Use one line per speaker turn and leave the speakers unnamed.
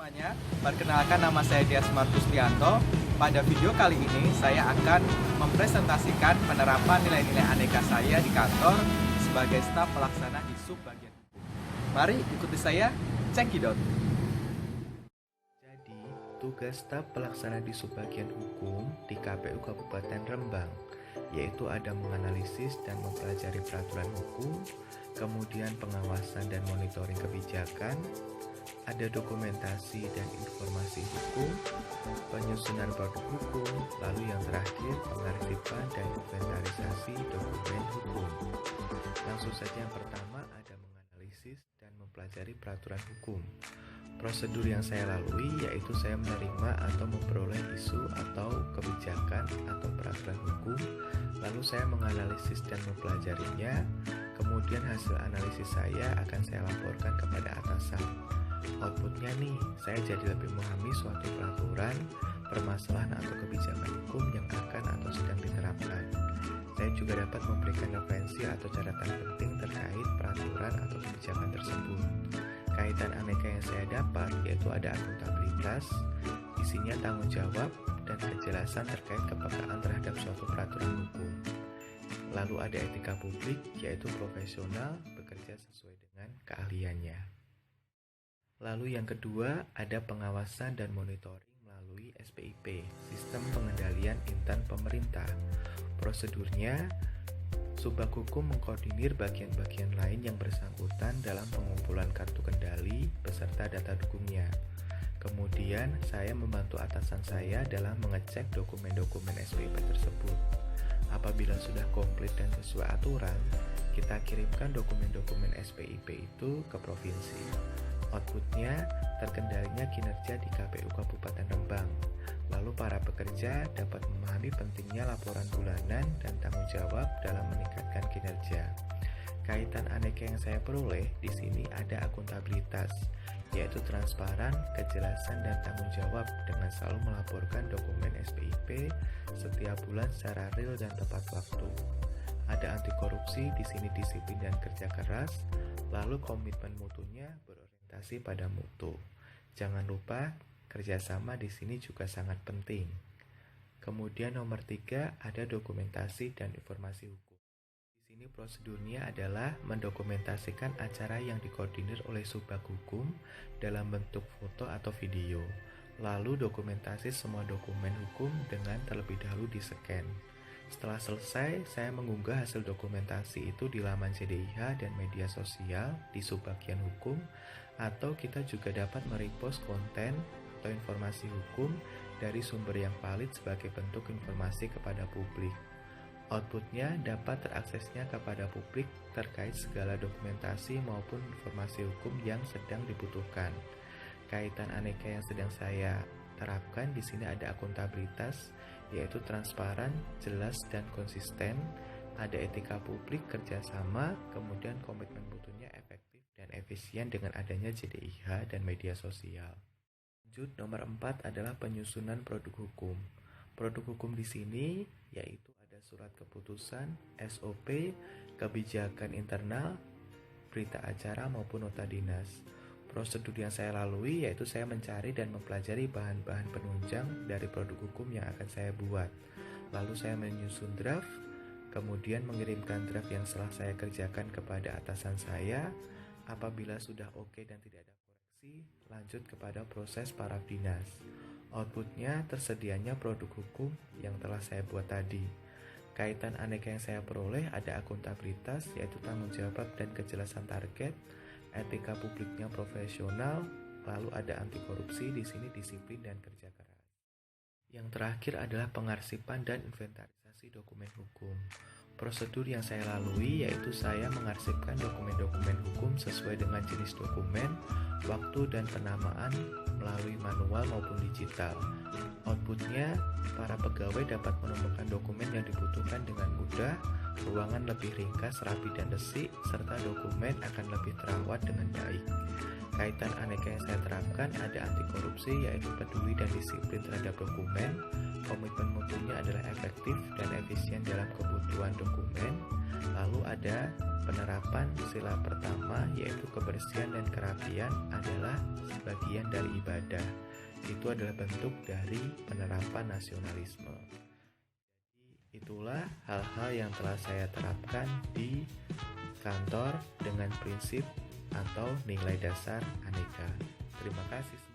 semuanya, perkenalkan nama saya Dias Martustianto. Pada video kali ini saya akan mempresentasikan penerapan nilai-nilai aneka saya di kantor sebagai staf pelaksana di sub bagian hukum. Mari ikuti saya, cekidot.
Jadi, tugas staf pelaksana di subbagian hukum di KPU Kabupaten Rembang, yaitu ada menganalisis dan mempelajari peraturan hukum, kemudian pengawasan dan monitoring kebijakan, ada dokumentasi dan informasi hukum, penyusunan produk hukum, lalu yang terakhir pengarsipan dan inventarisasi dokumen hukum. Langsung saja yang pertama ada menganalisis dan mempelajari peraturan hukum. Prosedur yang saya lalui yaitu saya menerima atau memperoleh isu atau kebijakan atau peraturan hukum, lalu saya menganalisis dan mempelajarinya, kemudian hasil analisis saya akan saya laporkan kepada atasan. Outputnya nih, saya jadi lebih memahami suatu peraturan, permasalahan atau kebijakan hukum yang akan atau sedang diterapkan. Saya juga dapat memberikan referensi atau catatan penting terkait peraturan atau kebijakan tersebut. Kaitan aneka yang saya dapat yaitu ada akuntabilitas, isinya tanggung jawab, dan kejelasan terkait kepekaan terhadap suatu peraturan hukum. Lalu ada etika publik, yaitu profesional bekerja sesuai dengan keahliannya. Lalu yang kedua ada pengawasan dan monitoring melalui SPIP, Sistem Pengendalian Intan Pemerintah. Prosedurnya, Subbag Hukum mengkoordinir bagian-bagian lain yang bersangkutan dalam pengumpulan kartu kendali beserta data dukungnya. Kemudian, saya membantu atasan saya dalam mengecek dokumen-dokumen SPIP tersebut. Apabila sudah komplit dan sesuai aturan, kita kirimkan dokumen-dokumen SPIP itu ke provinsi. Outputnya, terkendalinya kinerja di KPU Kabupaten Rembang. Lalu para pekerja dapat memahami pentingnya laporan bulanan dan tanggung jawab dalam meningkatkan kinerja. Kaitan aneka yang saya peroleh di sini ada akuntabilitas, yaitu transparan, kejelasan, dan tanggung jawab dengan selalu melaporkan dokumen SPIP setiap bulan secara real dan tepat waktu. Ada anti korupsi, di sini disiplin dan kerja keras, lalu komitmen mutunya berorientasi pada mutu. Jangan lupa, kerjasama di sini juga sangat penting. Kemudian nomor 3 ada dokumentasi dan informasi hukum. Di sini prosedurnya adalah mendokumentasikan acara yang dikoordinir oleh Subbag Hukum dalam bentuk foto atau video. Lalu dokumentasi semua dokumen hukum dengan terlebih dahulu di-scan. Setelah selesai, saya mengunggah hasil dokumentasi itu di laman CDIH dan media sosial di subbagian hukum, atau kita juga dapat merepost konten atau informasi hukum dari sumber yang valid sebagai bentuk informasi kepada publik. Outputnya dapat teraksesnya kepada publik terkait segala dokumentasi maupun informasi hukum yang sedang dibutuhkan. Kaitan aneka yang sedang saya terapkan di sini ada akuntabilitas, yaitu transparan, jelas, dan konsisten. Ada etika publik, kerjasama, kemudian komitmen mutunya efektif dan efisien dengan adanya JDIH dan media sosial. Lanjut, nomor 4 adalah penyusunan produk hukum. Produk hukum di sini yaitu ada surat keputusan, SOP, kebijakan internal, berita acara maupun nota dinas. Prosedur yang saya lalui yaitu saya mencari dan mempelajari bahan-bahan penunjang dari produk hukum yang akan saya buat. Lalu saya menyusun draft, kemudian mengirimkan draft yang setelah saya kerjakan kepada atasan saya. Apabila sudah oke dan tidak ada koreksi, lanjut kepada proses paraf dinas. Outputnya tersedianya produk hukum yang telah saya buat tadi. Kaitan aneka yang saya peroleh ada akuntabilitas, yaitu tanggung jawab dan kejelasan target, etika publiknya profesional, lalu ada anti korupsi, di sini disiplin dan kerja keras. Yang terakhir adalah pengarsipan dan inventarisasi dokumen hukum. Prosedur yang saya lalui yaitu saya mengarsipkan dokumen-dokumen hukum sesuai dengan jenis dokumen, waktu, dan penamaan melalui manual maupun digital. Outputnya, para pegawai dapat menemukan dokumen yang dibutuhkan dengan mudah, ruangan lebih ringkas, rapi, dan resik, serta dokumen akan lebih terawat dengan baik. Kaitan aneka yang saya terapkan ada anti korupsi, yaitu peduli dan disiplin terhadap dokumen. Komitmen mutunya adalah efektif dan efisien dalam kebutuhan dokumen. Lalu ada penerapan sila pertama, yaitu kebersihan dan kerapian adalah sebagian dari ibadah. Itu adalah bentuk dari penerapan nasionalisme. Itulah hal-hal yang telah saya terapkan di kantor dengan prinsip atau nilai dasar Aneka. Terima kasih.